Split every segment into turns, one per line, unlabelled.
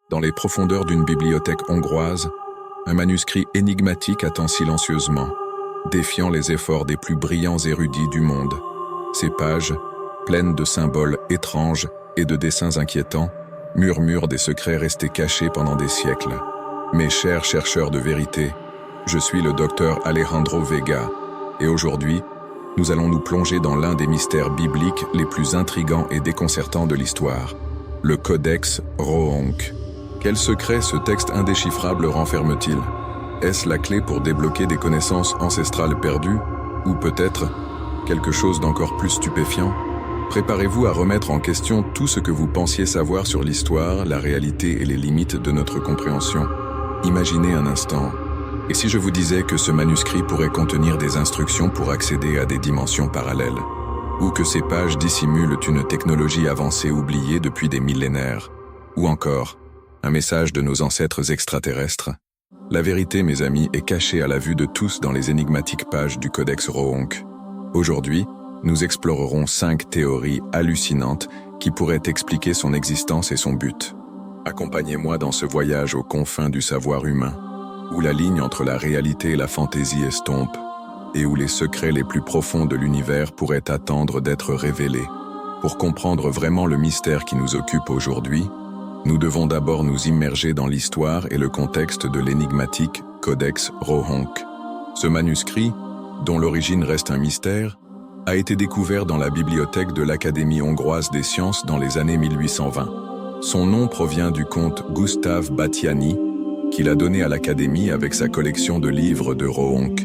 Dans les profondeurs d'une bibliothèque hongroise, un manuscrit énigmatique attend silencieusement, défiant les efforts des plus brillants érudits du monde. Ces pages, pleines de symboles étranges et de dessins inquiétants, murmurent des secrets restés cachés pendant des siècles. Mes chers chercheurs de vérité, je suis le docteur Alejandro Vega, et aujourd'hui, nous allons nous plonger dans l'un des mystères bibliques les plus intrigants et déconcertants de l'histoire, le Codex Rohonk. Quel secret ce texte indéchiffrable renferme-t-il? Est-ce la clé pour débloquer des connaissances ancestrales perdues? Ou peut-être quelque chose d'encore plus stupéfiant? Préparez-vous à remettre en question tout ce que vous pensiez savoir sur l'histoire, la réalité et les limites de notre compréhension. Imaginez un instant, et si je vous disais que ce manuscrit pourrait contenir des instructions pour accéder à des dimensions parallèles, ou que ces pages dissimulent une technologie avancée oubliée depuis des millénaires, ou encore un message de nos ancêtres extraterrestres? La vérité, mes amis, est cachée à la vue de tous dans les énigmatiques pages du Codex Rohonk. Aujourd'hui, nous explorerons 5 théories hallucinantes qui pourraient expliquer son existence et son but. Accompagnez-moi dans ce voyage aux confins du savoir humain, où la ligne entre la réalité et la fantaisie estompe, et où les secrets les plus profonds de l'univers pourraient attendre d'être révélés. Pour comprendre vraiment le mystère qui nous occupe aujourd'hui, nous devons d'abord nous immerger dans l'histoire et le contexte de l'énigmatique Codex Rohonk. Ce manuscrit, dont l'origine reste un mystère, a été découvert dans la bibliothèque de l'Académie hongroise des sciences dans les années 1820. Son nom provient du comte Gustav Batthyány, qu'il a donné à l'Académie avec sa collection de livres de Rohonk,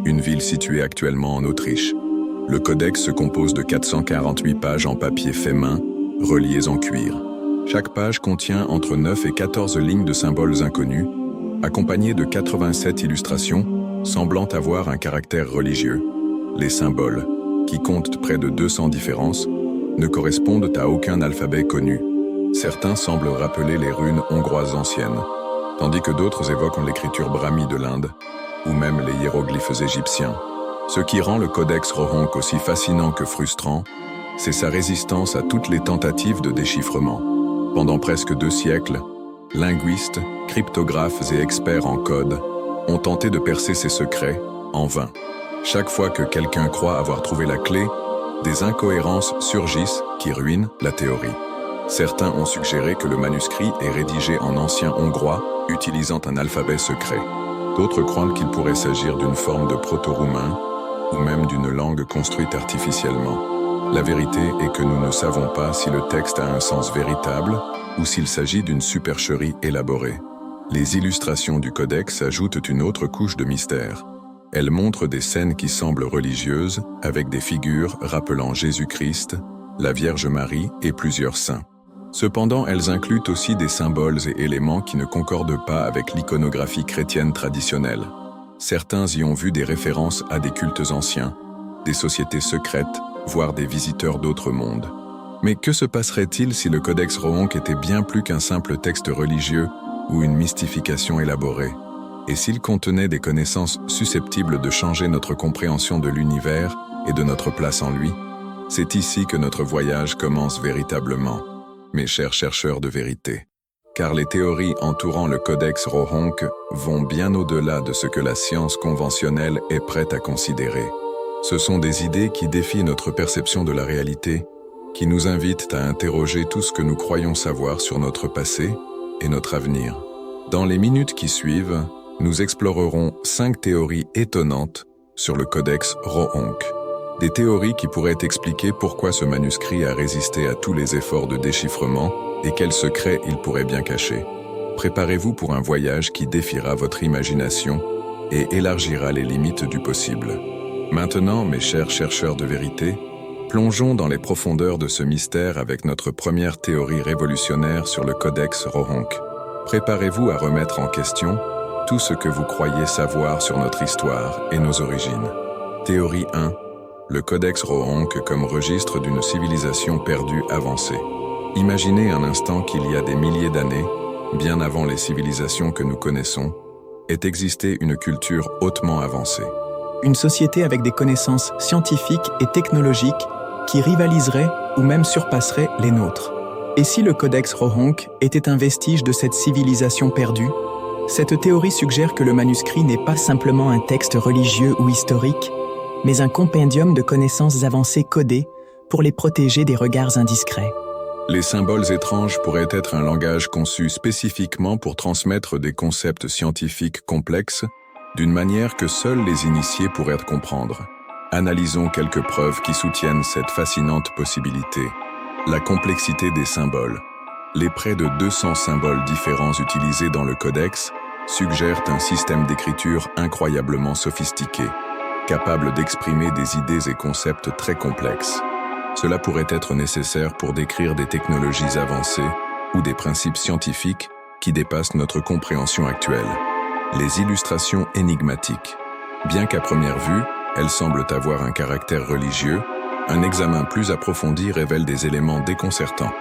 une ville située actuellement en Autriche. Le codex se compose de 448 pages en papier fait main, reliées en cuir. Chaque page contient entre 9 et 14 lignes de symboles inconnus, accompagnées de 87 illustrations semblant avoir un caractère religieux. Les symboles, qui comptent près de 200 différences, ne correspondent à aucun alphabet connu. Certains semblent rappeler les runes hongroises anciennes, tandis que d'autres évoquent l'écriture brahmi de l'Inde, ou même les hiéroglyphes égyptiens. Ce qui rend le Codex Rohonk aussi fascinant que frustrant, c'est sa résistance à toutes les tentatives de déchiffrement. Pendant presque 2 siècles, linguistes, cryptographes et experts en code ont tenté de percer ses secrets, en vain. Chaque fois que quelqu'un croit avoir trouvé la clé, des incohérences surgissent qui ruinent la théorie. Certains ont suggéré que le manuscrit est rédigé en ancien hongrois, utilisant un alphabet secret. D'autres croient qu'il pourrait s'agir d'une forme de proto-roumain, ou même d'une langue construite artificiellement. La vérité est que nous ne savons pas si le texte a un sens véritable ou s'il s'agit d'une supercherie élaborée. Les illustrations du codex ajoutent une autre couche de mystère. Elles montrent des scènes qui semblent religieuses, avec des figures rappelant Jésus-Christ, la Vierge Marie et plusieurs saints. Cependant, elles incluent aussi des symboles et éléments qui ne concordent pas avec l'iconographie chrétienne traditionnelle. Certains y ont vu des références à des cultes anciens, des sociétés secrètes, voire des visiteurs d'autres mondes. Mais que se passerait-il si le Codex Rohonk était bien plus qu'un simple texte religieux ou une mystification élaborée? Et s'il contenait des connaissances susceptibles de changer notre compréhension de l'univers et de notre place en lui? C'est ici que notre voyage commence véritablement, mes chers chercheurs de vérité. Car les théories entourant le Codex Rohonk vont bien au-delà de ce que la science conventionnelle est prête à considérer. Ce sont des idées qui défient notre perception de la réalité, qui nous invitent à interroger tout ce que nous croyons savoir sur notre passé et notre avenir. Dans les minutes qui suivent, nous explorerons 5 théories étonnantes sur le Codex Rohonk. Des théories qui pourraient expliquer pourquoi ce manuscrit a résisté à tous les efforts de déchiffrement et quels secrets il pourrait bien cacher. Préparez-vous pour un voyage qui défiera votre imagination et élargira les limites du possible. Maintenant, mes chers chercheurs de vérité, plongeons dans les profondeurs de ce mystère avec notre première théorie révolutionnaire sur le Codex Rohonk. Préparez-vous à remettre en question tout ce que vous croyez savoir sur notre histoire et nos origines. Théorie 1. Le Codex Rohonk comme registre d'une civilisation perdue avancée. Imaginez un instant qu'il y a des milliers d'années, bien avant les civilisations que nous connaissons, ait existé une culture hautement avancée.
Une société avec des connaissances scientifiques et technologiques qui rivaliseraient ou même surpasseraient les nôtres. Et si le Codex Rohank était un vestige de cette civilisation perdue? Cette théorie suggère que le manuscrit n'est pas simplement un texte religieux ou historique, mais un compendium de connaissances avancées codées pour les protéger des regards indiscrets.
Les symboles étranges pourraient être un langage conçu spécifiquement pour transmettre des concepts scientifiques complexes d'une manière que seuls les initiés pourraient comprendre. Analysons quelques preuves qui soutiennent cette fascinante possibilité. La complexité des symboles. Les près de 200 symboles différents utilisés dans le codex suggèrent un système d'écriture incroyablement sophistiqué, capable d'exprimer des idées et concepts très complexes. Cela pourrait être nécessaire pour décrire des technologies avancées ou des principes scientifiques qui dépassent notre compréhension actuelle. Les illustrations énigmatiques. Bien qu'à première vue, elles semblent avoir un caractère religieux, un examen plus approfondi révèle des éléments déconcertants.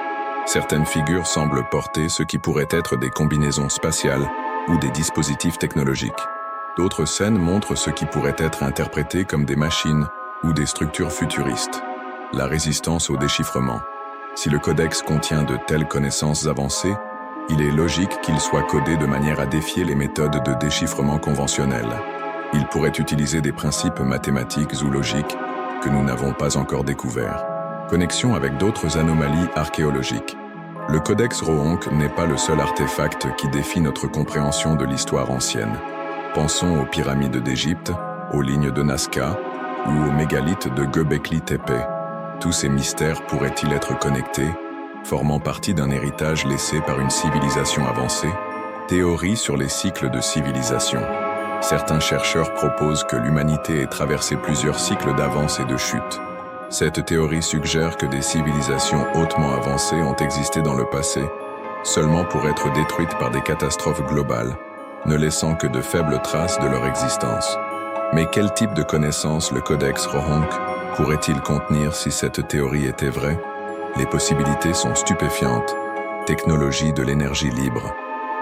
Certaines figures semblent porter ce qui pourrait être des combinaisons spatiales ou des dispositifs technologiques. D'autres scènes montrent ce qui pourrait être interprété comme des machines ou des structures futuristes. La résistance au déchiffrement. Si le codex contient de telles connaissances avancées, il est logique qu'il soit codé de manière à défier les méthodes de déchiffrement conventionnelles. Il pourrait utiliser des principes mathématiques ou logiques que nous n'avons pas encore découverts. Connexion avec d'autres anomalies archéologiques. Le Codex Rohank n'est pas le seul artefact qui défie notre compréhension de l'histoire ancienne. Pensons aux pyramides d'Égypte, aux lignes de Nazca ou aux mégalithes de Göbekli Tepe. Tous ces mystères pourraient-ils être connectés, formant partie d'un héritage laissé par une civilisation avancée? Théorie sur les cycles de civilisation. Certains chercheurs proposent que l'humanité ait traversé plusieurs cycles d'avance et de chute. Cette théorie suggère que des civilisations hautement avancées ont existé dans le passé, seulement pour être détruites par des catastrophes globales, ne laissant que de faibles traces de leur existence. Mais quel type de connaissances le Codex Rohank pourrait-il contenir si cette théorie était vraie? Les possibilités sont stupéfiantes. Technologie de l'énergie libre,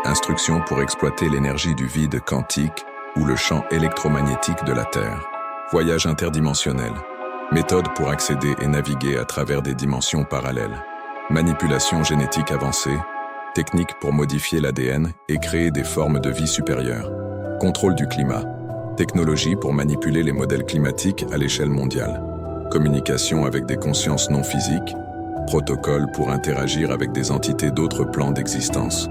instructions pour exploiter l'énergie du vide quantique ou le champ électromagnétique de la Terre, voyage interdimensionnel, méthode pour accéder et naviguer à travers des dimensions parallèles, manipulation génétique avancée, technique pour modifier l'ADN et créer des formes de vie supérieures, contrôle du climat, technologie pour manipuler les modèles climatiques à l'échelle mondiale, communication avec des consciences non physiques, protocole pour interagir avec des entités d'autres plans d'existence.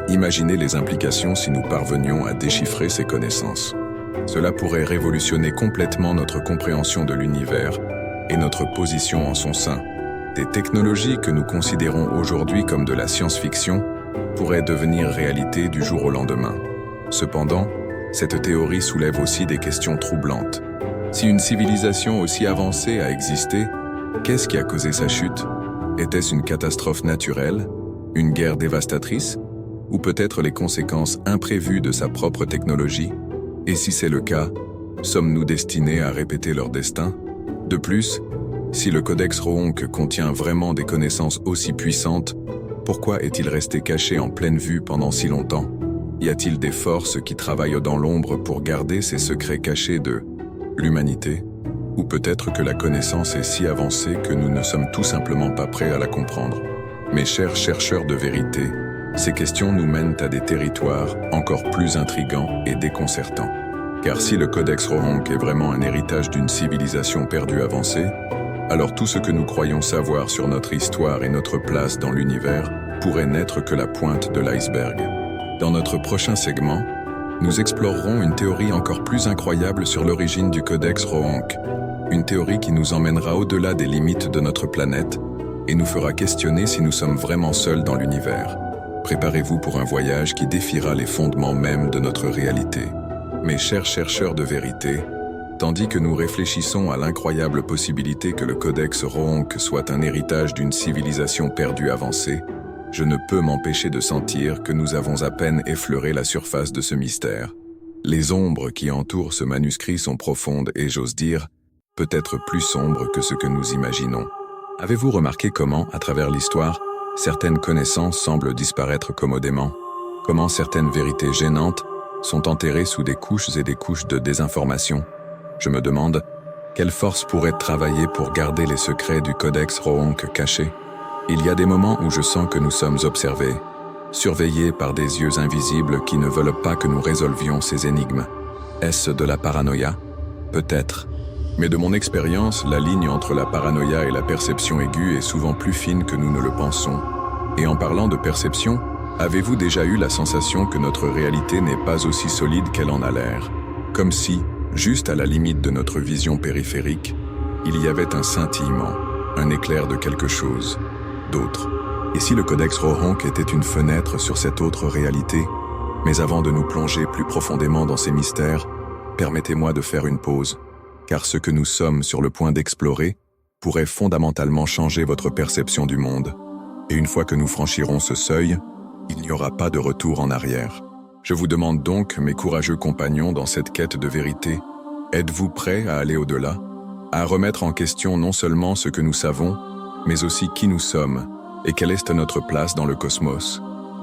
Imaginez les implications si nous parvenions à déchiffrer ces connaissances. Cela pourrait révolutionner complètement notre compréhension de l'univers et notre position en son sein. Des technologies que nous considérons aujourd'hui comme de la science-fiction pourraient devenir réalité du jour au lendemain. Cependant, cette théorie soulève aussi des questions troublantes. Si une civilisation aussi avancée a existé, qu'est-ce qui a causé sa chute? Était-ce une catastrophe naturelle, une guerre dévastatrice, ou peut-être les conséquences imprévues de sa propre technologie? Et si c'est le cas, sommes-nous destinés à répéter leur destin? De plus, si le Codex Rohank contient vraiment des connaissances aussi puissantes, pourquoi est-il resté caché en pleine vue pendant si longtemps? Y a-t-il des forces qui travaillent dans l'ombre pour garder ces secrets cachés de l'humanité? Ou peut-être que la connaissance est si avancée que nous ne sommes tout simplement pas prêts à la comprendre. Mes chers chercheurs de vérité, ces questions nous mènent à des territoires encore plus intrigants et déconcertants. Car si le Codex Rohank est vraiment un héritage d'une civilisation perdue avancée, alors tout ce que nous croyons savoir sur notre histoire et notre place dans l'univers pourrait n'être que la pointe de l'iceberg. Dans notre prochain segment, nous explorerons une théorie encore plus incroyable sur l'origine du Codex Rohank, une théorie qui nous emmènera au-delà des limites de notre planète et nous fera questionner si nous sommes vraiment seuls dans l'univers. Préparez-vous pour un voyage qui défiera les fondements mêmes de notre réalité. Mes chers chercheurs de vérité, tandis que nous réfléchissons à l'incroyable possibilité que le Codex Rohank soit un héritage d'une civilisation perdue avancée, je ne peux m'empêcher de sentir que nous avons à peine effleuré la surface de ce mystère. Les ombres qui entourent ce manuscrit sont profondes et, j'ose dire, peut-être plus sombres que ce que nous imaginons. Avez-vous remarqué comment, à travers l'histoire, certaines connaissances semblent disparaître commodément? Comment certaines vérités gênantes sont enterrées sous des couches et des couches de désinformation? Je me demande, quelle force pourrait travailler pour garder les secrets du Codex Rohank cachés? Il y a des moments où je sens que nous sommes observés, surveillés par des yeux invisibles qui ne veulent pas que nous résolvions ces énigmes. Est-ce de la paranoïa? Peut-être. Mais de mon expérience, la ligne entre la paranoïa et la perception aiguë est souvent plus fine que nous ne le pensons. Et en parlant de perception, avez-vous déjà eu la sensation que notre réalité n'est pas aussi solide qu'elle en a l'air? Comme si, juste à la limite de notre vision périphérique, il y avait un scintillement, un éclair de quelque chose, d'autre. Et si le Codex Rohank était une fenêtre sur cette autre réalité? Mais avant de nous plonger plus profondément dans ces mystères, permettez-moi de faire une pause, car ce que nous sommes sur le point d'explorer pourrait fondamentalement changer votre perception du monde. Et une fois que nous franchirons ce seuil, il n'y aura pas de retour en arrière. Je vous demande donc, mes courageux compagnons dans cette quête de vérité, êtes-vous prêts à aller au-delà, à remettre en question non seulement ce que nous savons, mais aussi qui nous sommes et quelle est notre place dans le cosmos?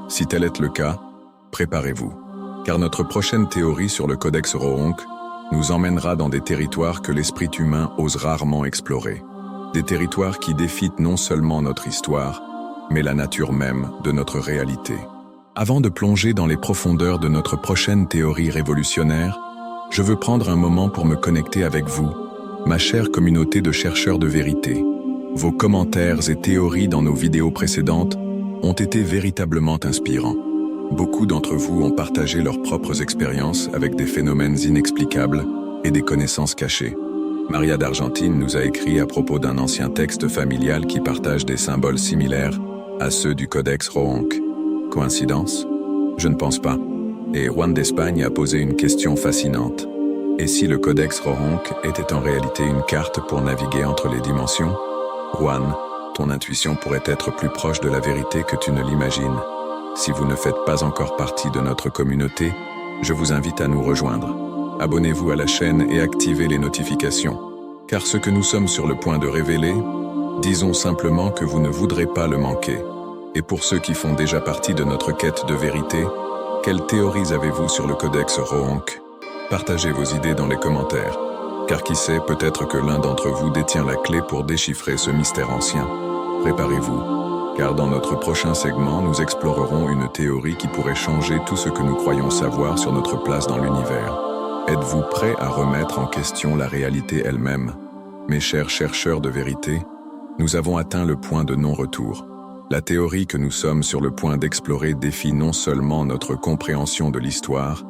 Si tel est le cas, préparez-vous, car notre prochaine théorie sur le Codex Rohank nous emmènera dans des territoires que l'esprit humain ose rarement explorer. Des territoires qui défient non seulement notre histoire, mais la nature même de notre réalité. Avant de plonger dans les profondeurs de notre prochaine théorie révolutionnaire, je veux prendre un moment pour me connecter avec vous, ma chère communauté de chercheurs de vérité. Vos commentaires et théories dans nos vidéos précédentes ont été véritablement inspirants. Beaucoup d'entre vous ont partagé leurs propres expériences avec des phénomènes inexplicables et des connaissances cachées. Maria d'Argentine nous a écrit à propos d'un ancien texte familial qui partage des symboles similaires à ceux du Codex Rohank. Coïncidence? Je ne pense pas. Et Juan d'Espagne a posé une question fascinante. Et si le Codex Rohank était en réalité une carte pour naviguer entre les dimensions? Juan, ton intuition pourrait être plus proche de la vérité que tu ne l'imagines. Si vous ne faites pas encore partie de notre communauté, je vous invite à nous rejoindre. Abonnez-vous à la chaîne et activez les notifications. Car ce que nous sommes sur le point de révéler, disons simplement que vous ne voudrez pas le manquer. Et pour ceux qui font déjà partie de notre quête de vérité, quelles théories avez-vous sur le Codex Rohank? Partagez vos idées dans les commentaires. Car qui sait, peut-être que l'un d'entre vous détient la clé pour déchiffrer ce mystère ancien. Préparez-vous, car dans notre prochain segment, nous explorerons une théorie qui pourrait changer tout ce que nous croyons savoir sur notre place dans l'univers. Êtes-vous prêts à remettre en question la réalité elle-même? Mes chers chercheurs de vérité, nous avons atteint le point de non-retour. La théorie que nous sommes sur le point d'explorer défie non seulement notre compréhension de l'histoire,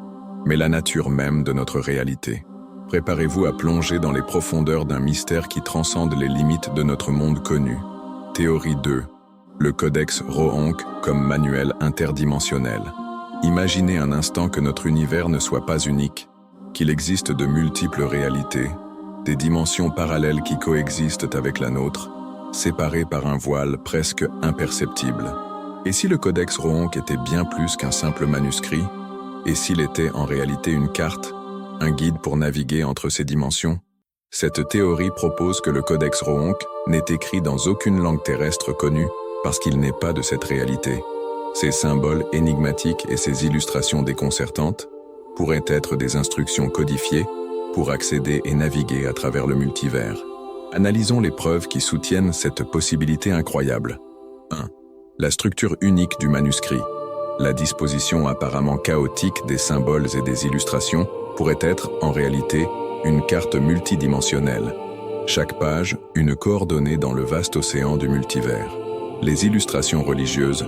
mais la nature même de notre réalité. Préparez-vous à plonger dans les profondeurs d'un mystère qui transcende les limites de notre monde connu. Théorie 2. Le Codex Rohank comme manuel interdimensionnel. Imaginez un instant que notre univers ne soit pas unique, qu'il existe de multiples réalités, des dimensions parallèles qui coexistent avec la nôtre, séparées par un voile presque imperceptible. Et si le Codex Rohank était bien plus qu'un simple manuscrit? Et s'il était en réalité une carte, un guide pour naviguer entre ces dimensions? Cette théorie propose que le Codex Rohank n'est écrit dans aucune langue terrestre connue parce qu'il n'est pas de cette réalité. Ces symboles énigmatiques et ces illustrations déconcertantes pourraient être des instructions codifiées pour accéder et naviguer à travers le multivers. Analysons les preuves qui soutiennent cette possibilité incroyable. 1. La structure unique du manuscrit. La disposition apparemment chaotique des symboles et des illustrations pourrait être, en réalité, une carte multidimensionnelle. Chaque page, une coordonnée dans le vaste océan du multivers. Les illustrations religieuses,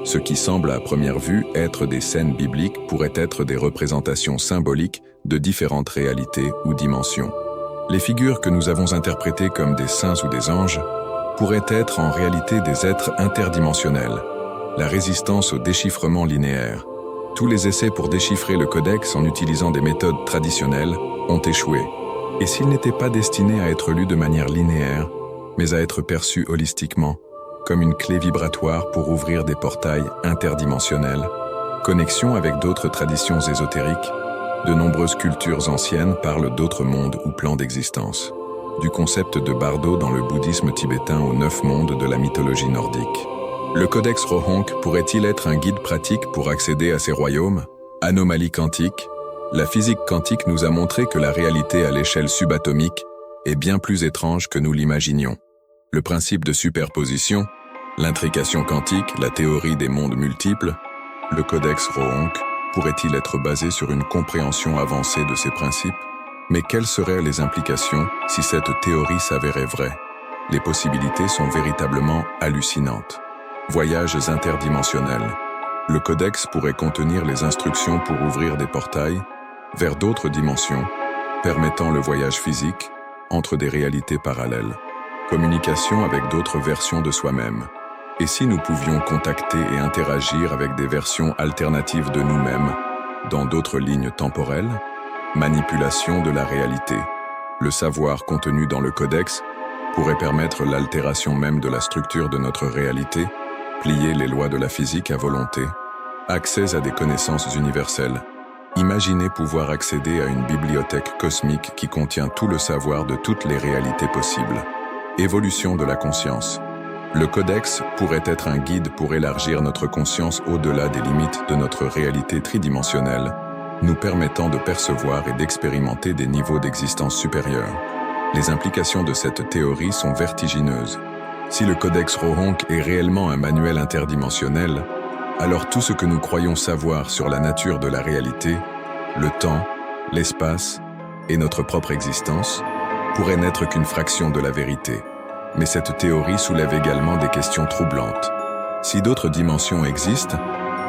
ce qui semble à première vue être des scènes bibliques, pourraient être des représentations symboliques de différentes réalités ou dimensions. Les figures que nous avons interprétées comme des saints ou des anges pourraient être en réalité des êtres interdimensionnels. La résistance au déchiffrement linéaire. Tous les essais pour déchiffrer le codex en utilisant des méthodes traditionnelles ont échoué. Et s'il n'était pas destiné à être lu de manière linéaire, mais à être perçu holistiquement, comme une clé vibratoire pour ouvrir des portails interdimensionnels, connexion avec d'autres traditions ésotériques, de nombreuses cultures anciennes parlent d'autres mondes ou plans d'existence. Du concept de bardo dans le bouddhisme tibétain aux 9 mondes de la mythologie nordique. Le Codex Rohank pourrait-il être un guide pratique pour accéder à ces royaumes? Anomalie quantique. La physique quantique nous a montré que la réalité à l'échelle subatomique est bien plus étrange que nous l'imaginions. Le principe de superposition, L'intrication quantique, la théorie des mondes multiples, le codex Rohank, pourrait-il être basé sur une compréhension avancée de ces principes? Mais quelles seraient les implications si cette théorie s'avérait vraie? Les possibilités sont véritablement hallucinantes. Voyages interdimensionnels. Le codex pourrait contenir les instructions pour ouvrir des portails vers d'autres dimensions, permettant le voyage physique entre des réalités parallèles. Communication avec d'autres versions de soi-même. Et si nous pouvions contacter et interagir avec des versions alternatives de nous-mêmes dans d'autres lignes temporelles? Manipulation de la réalité. Le savoir contenu dans le codex pourrait permettre l'altération même de la structure de notre réalité, plier les lois de la physique à volonté. Accès à des connaissances universelles. Imaginez pouvoir accéder à une bibliothèque cosmique qui contient tout le savoir de toutes les réalités possibles. Évolution de la conscience. Le codex pourrait être un guide pour élargir notre conscience au-delà des limites de notre réalité tridimensionnelle, nous permettant de percevoir et d'expérimenter des niveaux d'existence supérieurs. Les implications de cette théorie sont vertigineuses. Si le codex Rohank est réellement un manuel interdimensionnel, alors tout ce que nous croyons savoir sur la nature de la réalité, le temps, l'espace et notre propre existence, pourrait n'être qu'une fraction de la vérité. Mais cette théorie soulève également des questions troublantes. Si d'autres dimensions existent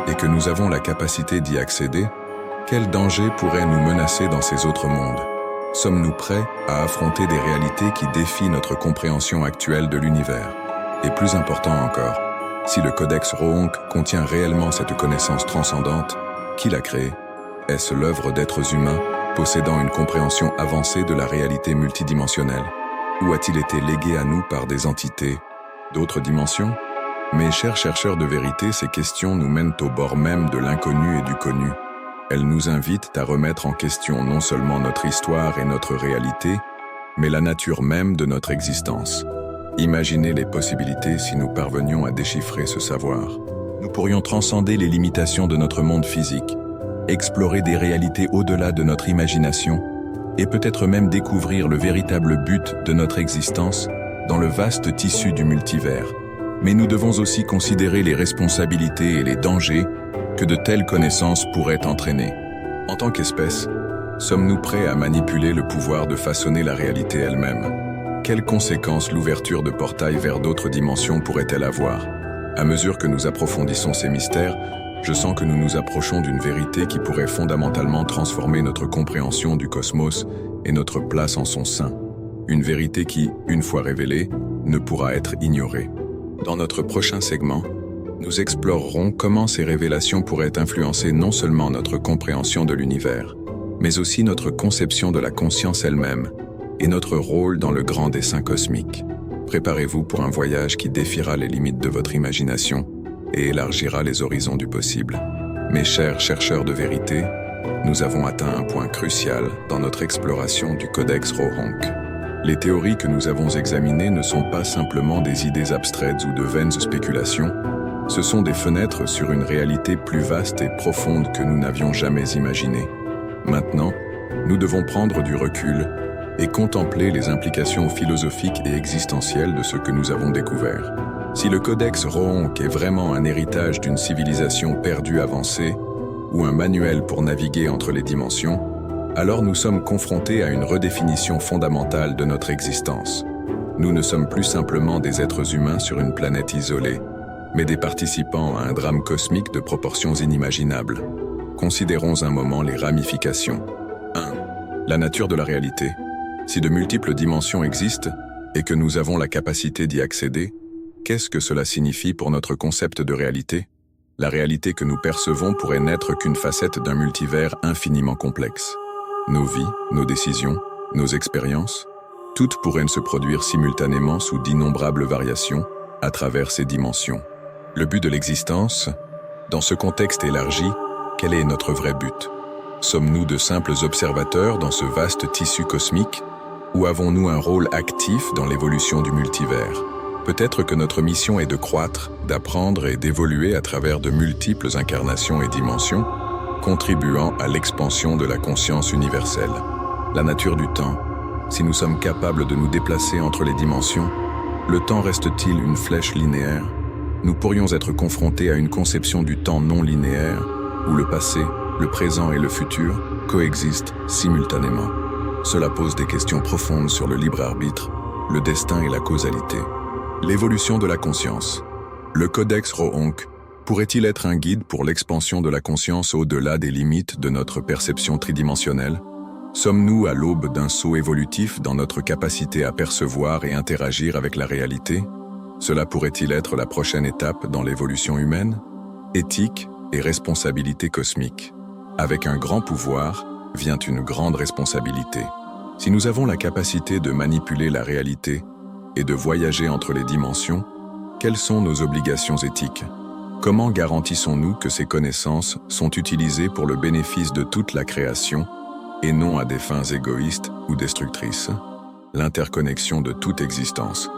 et que nous avons la capacité d'y accéder, quel danger pourrait nous menacer dans ces autres mondes? Sommes-nous prêts à affronter des réalités qui défient notre compréhension actuelle de l'univers? Et plus important encore, si le codex Rohank contient réellement cette connaissance transcendante, qui l'a créée? Est-ce l'œuvre d'êtres humains possédant une compréhension avancée de la réalité multidimensionnelle? Ou a-t-il été légué à nous par des entités d'autres dimensions? Mes chers chercheurs de vérité, ces questions nous mènent au bord même de l'inconnu et du connu. Elles nous invitent à remettre en question non seulement notre histoire et notre réalité, mais la nature même de notre existence. Imaginez les possibilités si nous parvenions à déchiffrer ce savoir. Nous pourrions transcender les limitations de notre monde physique, explorer des réalités au-delà de notre imagination, et peut-être même découvrir le véritable but de notre existence dans le vaste tissu du multivers. Mais nous devons aussi considérer les responsabilités et les dangers que de telles connaissances pourraient entraîner. En tant qu'espèce, sommes-nous prêts à manipuler le pouvoir de façonner la réalité elle-même? Quelles conséquences l'ouverture de portails vers d'autres dimensions pourrait-elle avoir? À mesure que nous approfondissons ces mystères, je sens que nous nous approchons d'une vérité qui pourrait fondamentalement transformer notre compréhension du cosmos et notre place en son sein. Une vérité qui, une fois révélée, ne pourra être ignorée. Dans notre prochain segment, nous explorerons comment ces révélations pourraient influencer non seulement notre compréhension de l'univers, mais aussi notre conception de la conscience elle-même et notre rôle dans le grand dessein cosmique. Préparez-vous pour un voyage qui défiera les limites de votre imagination et élargira les horizons du possible. Mes chers chercheurs de vérité, nous avons atteint un point crucial dans notre exploration du codex Rohank. Les théories que nous avons examinées ne sont pas simplement des idées abstraites ou de vaines spéculations, ce sont des fenêtres sur une réalité plus vaste et profonde que nous n'avions jamais imaginée. Maintenant, nous devons prendre du recul et contempler les implications philosophiques et existentielles de ce que nous avons découvert. Si le codex Rohank est vraiment un héritage d'une civilisation perdue avancée, ou un manuel pour naviguer entre les dimensions, alors nous sommes confrontés à une redéfinition fondamentale de notre existence. Nous ne sommes plus simplement des êtres humains sur une planète isolée, mais des participants à un drame cosmique de proportions inimaginables. Considérons un moment les ramifications. 1. La nature de la réalité. Si de multiples dimensions existent et que nous avons la capacité d'y accéder, qu'est-ce que cela signifie pour notre concept de réalité? La réalité que nous percevons pourrait n'être qu'une facette d'un multivers infiniment complexe. Nos vies, nos décisions, nos expériences, toutes pourraient se produire simultanément sous d'innombrables variations à travers ces dimensions. Le but de l'existence, dans ce contexte élargi, quel est notre vrai but? Sommes-nous de simples observateurs dans ce vaste tissu cosmique, ou avons-nous un rôle actif dans l'évolution du multivers? Peut-être que notre mission est de croître, d'apprendre et d'évoluer à travers de multiples incarnations et dimensions, contribuant à l'expansion de la conscience universelle. La nature du temps. Si nous sommes capables de nous déplacer entre les dimensions, le temps reste-t-il une flèche linéaire? nous pourrions être confrontés à une conception du temps non linéaire, où le passé, le présent et le futur coexistent simultanément. Cela pose des questions profondes sur le libre arbitre, le destin et la causalité. L'évolution de la conscience. Le Codex Rohonk pourrait-il être un guide pour l'expansion de la conscience au-delà des limites de notre perception tridimensionnelle? Sommes-nous à l'aube d'un saut évolutif dans notre capacité à percevoir et interagir avec la réalité? Cela pourrait-il être la prochaine étape dans l'évolution humaine? Éthique et responsabilité cosmique. Avec un grand pouvoir vient une grande responsabilité. Si nous avons la capacité de manipuler la réalité et de voyager entre les dimensions, quelles sont nos obligations éthiques? Comment garantissons-nous que ces connaissances sont utilisées pour le bénéfice de toute la création et non à des fins égoïstes ou destructrices? L'interconnexion de toute existence.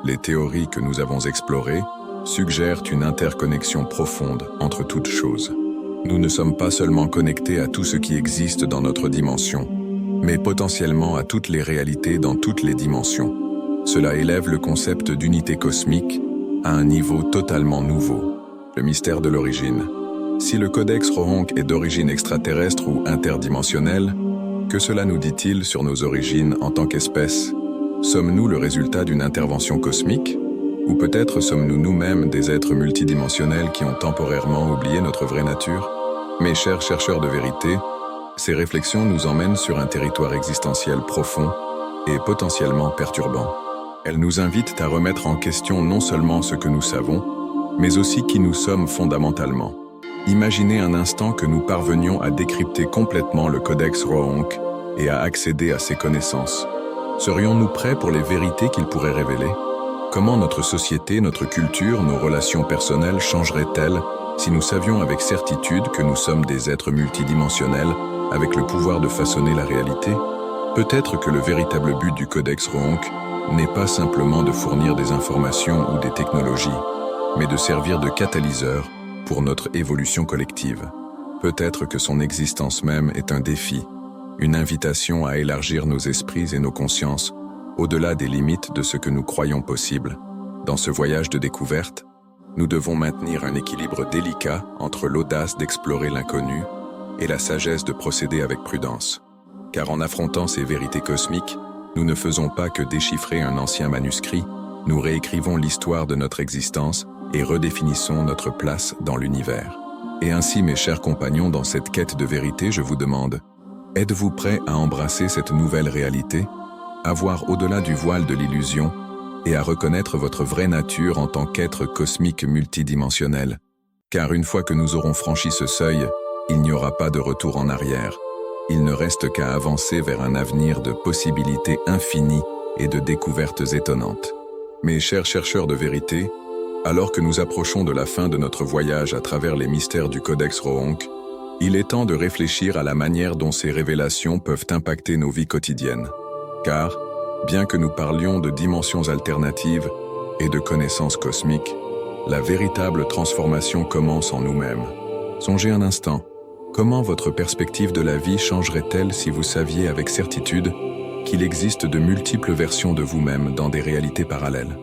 Les théories que nous avons explorées suggèrent une interconnexion profonde entre toutes choses. Nous ne sommes pas seulement connectés à tout ce qui existe dans notre dimension, mais potentiellement à toutes les réalités dans toutes les dimensions. Cela élève le concept d'unité cosmique à un niveau totalement nouveau. Le mystère de l'origine. Si le Codex Rohonk est d'origine extraterrestre ou interdimensionnelle, que cela nous dit-il sur nos origines en tant qu'espèce? Sommes-nous le résultat d'une intervention cosmique? Ou peut-être sommes-nous nous-mêmes des êtres multidimensionnels qui ont temporairement oublié notre vraie nature? Mes chers chercheurs de vérité, ces réflexions nous emmènent sur un territoire existentiel profond et potentiellement perturbant. Elles nous invitent à remettre en question non seulement ce que nous savons, mais aussi qui nous sommes fondamentalement. Imaginez un instant que nous parvenions à décrypter complètement le Codex Rohonk et à accéder à ses connaissances. Serions-nous prêts pour les vérités qu'il pourrait révéler? Comment notre société, notre culture, nos relations personnelles changeraient-elles si nous savions avec certitude que nous sommes des êtres multidimensionnels avec le pouvoir de façonner la réalité? Peut-être que le véritable but du Codex Rohonk n'est pas simplement de fournir des informations ou des technologies, mais de servir de catalyseur pour notre évolution collective. Peut-être que son existence même est un défi, une invitation à élargir nos esprits et nos consciences au-delà des limites de ce que nous croyons possible. Dans ce voyage de découverte, nous devons maintenir un équilibre délicat entre l'audace d'explorer l'inconnu et la sagesse de procéder avec prudence. Car en affrontant ces vérités cosmiques, nous ne faisons pas que déchiffrer un ancien manuscrit, nous réécrivons l'histoire de notre existence et redéfinissons notre place dans l'univers. Et ainsi, mes chers compagnons, dans cette quête de vérité, je vous demande, êtes-vous prêts à embrasser cette nouvelle réalité, à voir au-delà du voile de l'illusion et à reconnaître votre vraie nature en tant qu'être cosmique multidimensionnel? Car une fois que nous aurons franchi ce seuil, il n'y aura pas de retour en arrière. Il ne reste qu'à avancer vers un avenir de possibilités infinies et de découvertes étonnantes. Mes chers chercheurs de vérité, alors que nous approchons de la fin de notre voyage à travers les mystères du Codex Rohonk, il est temps de réfléchir à la manière dont ces révélations peuvent impacter nos vies quotidiennes. Car, bien que nous parlions de dimensions alternatives et de connaissances cosmiques, la véritable transformation commence en nous-mêmes. Songez un instant, comment votre perspective de la vie changerait-elle si vous saviez avec certitude qu'il existe de multiples versions de vous-même dans des réalités parallèles?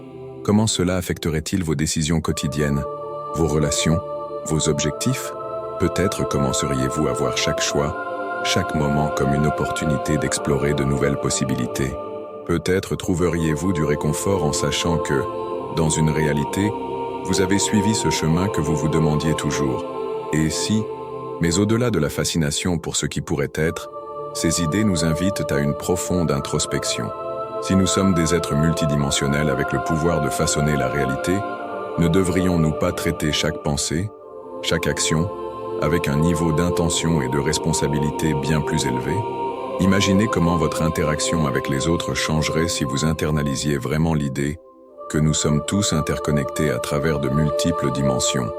Comment cela affecterait-il vos décisions quotidiennes, vos relations, vos objectifs? Peut-être commenceriez-vous à voir chaque choix, chaque moment comme une opportunité d'explorer de nouvelles possibilités. Peut-être trouveriez-vous du réconfort en sachant que, dans une réalité, vous avez suivi ce chemin que vous vous demandiez toujours. Et si, mais au-delà de la fascination pour ce qui pourrait être, ces idées nous invitent à une profonde introspection. Si nous sommes des êtres multidimensionnels avec le pouvoir de façonner la réalité, ne devrions-nous pas traiter chaque pensée, chaque action, avec un niveau d'intention et de responsabilité bien plus élevé? Imaginez comment votre interaction avec les autres changerait si vous internalisiez vraiment l'idée que nous sommes tous interconnectés à travers de multiples dimensions.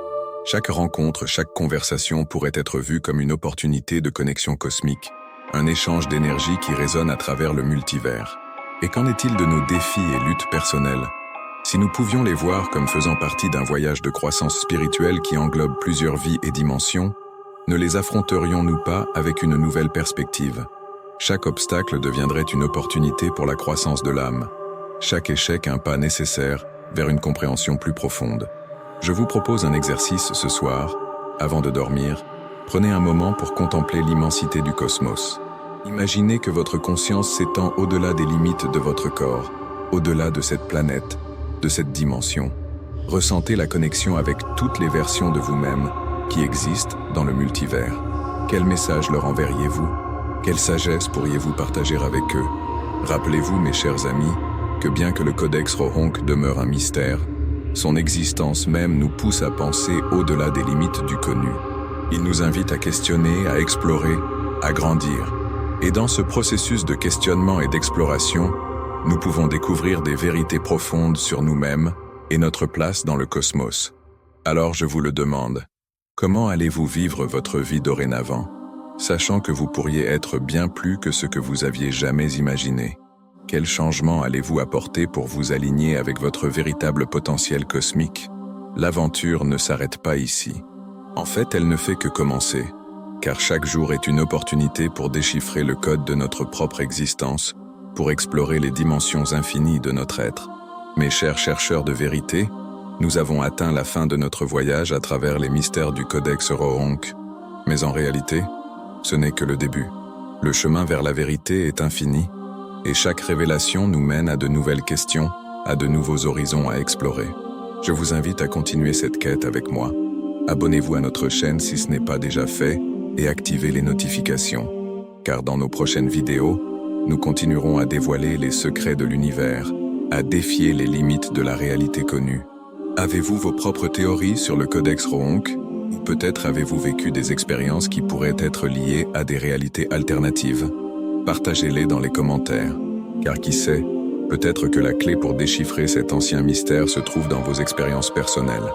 Chaque rencontre, chaque conversation pourrait être vue comme une opportunité de connexion cosmique, un échange d'énergie qui résonne à travers le multivers. Et qu'en est-il de nos défis et luttes personnelles? Si nous pouvions les voir comme faisant partie d'un voyage de croissance spirituelle qui englobe plusieurs vies et dimensions, ne les affronterions-nous pas avec une nouvelle perspective? Chaque obstacle deviendrait une opportunité pour la croissance de l'âme. Chaque échec un pas nécessaire vers une compréhension plus profonde. Je vous propose un exercice ce soir. Avant de dormir, prenez un moment pour contempler l'immensité du cosmos. Imaginez que votre conscience s'étend au-delà des limites de votre corps, au-delà de cette planète, de cette dimension. Ressentez la connexion avec toutes les versions de vous-même qui existent dans le multivers. Quel message leur enverriez-vous? Quelle sagesse pourriez-vous partager avec eux? Rappelez-vous, mes chers amis, que bien que le Codex Rohonk demeure un mystère, son existence même nous pousse à penser au-delà des limites du connu. Il nous invite à questionner, à explorer, à grandir. Et dans ce processus de questionnement et d'exploration, nous pouvons découvrir des vérités profondes sur nous-mêmes et notre place dans le cosmos. Alors je vous le demande, comment allez-vous vivre votre vie dorénavant, sachant que vous pourriez être bien plus que ce que vous aviez jamais imaginé? Quel changement allez-vous apporter pour vous aligner avec votre véritable potentiel cosmique? L'aventure ne s'arrête pas ici. En fait, elle ne fait que commencer, car chaque jour est une opportunité pour déchiffrer le code de notre propre existence, pour explorer les dimensions infinies de notre être. Mes chers chercheurs de vérité, nous avons atteint la fin de notre voyage à travers les mystères du Codex Rohonk. Mais en réalité, ce n'est que le début. Le chemin vers la vérité est infini, et chaque révélation nous mène à de nouvelles questions, à de nouveaux horizons à explorer. Je vous invite à continuer cette quête avec moi. Abonnez-vous à notre chaîne si ce n'est pas déjà fait, et activez les notifications, car dans nos prochaines vidéos, nous continuerons à dévoiler les secrets de l'univers, à défier les limites de la réalité connue. Avez-vous vos propres théories sur le Codex Rohonk? Ou peut-être avez-vous vécu des expériences qui pourraient être liées à des réalités alternatives? Partagez-les dans les commentaires, car qui sait, peut-être que la clé pour déchiffrer cet ancien mystère se trouve dans vos expériences personnelles.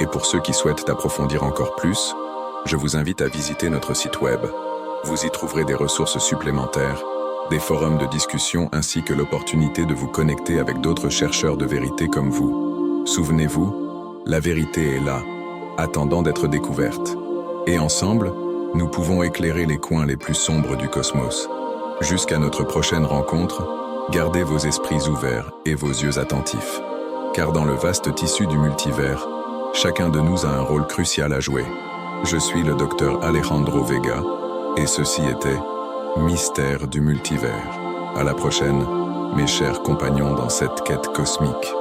Et pour ceux qui souhaitent approfondir encore plus, je vous invite à visiter notre site web. Vous y trouverez des ressources supplémentaires, des forums de discussion ainsi que l'opportunité de vous connecter avec d'autres chercheurs de vérité comme vous. Souvenez-vous, la vérité est là, attendant d'être découverte. Et ensemble, nous pouvons éclairer les coins les plus sombres du cosmos. Jusqu'à notre prochaine rencontre, gardez vos esprits ouverts et vos yeux attentifs. Car dans le vaste tissu du multivers, chacun de nous a un rôle crucial à jouer. Je suis le Dr Alejandro Vega, et ceci était Mystère du multivers. À la prochaine, mes chers compagnons dans cette quête cosmique.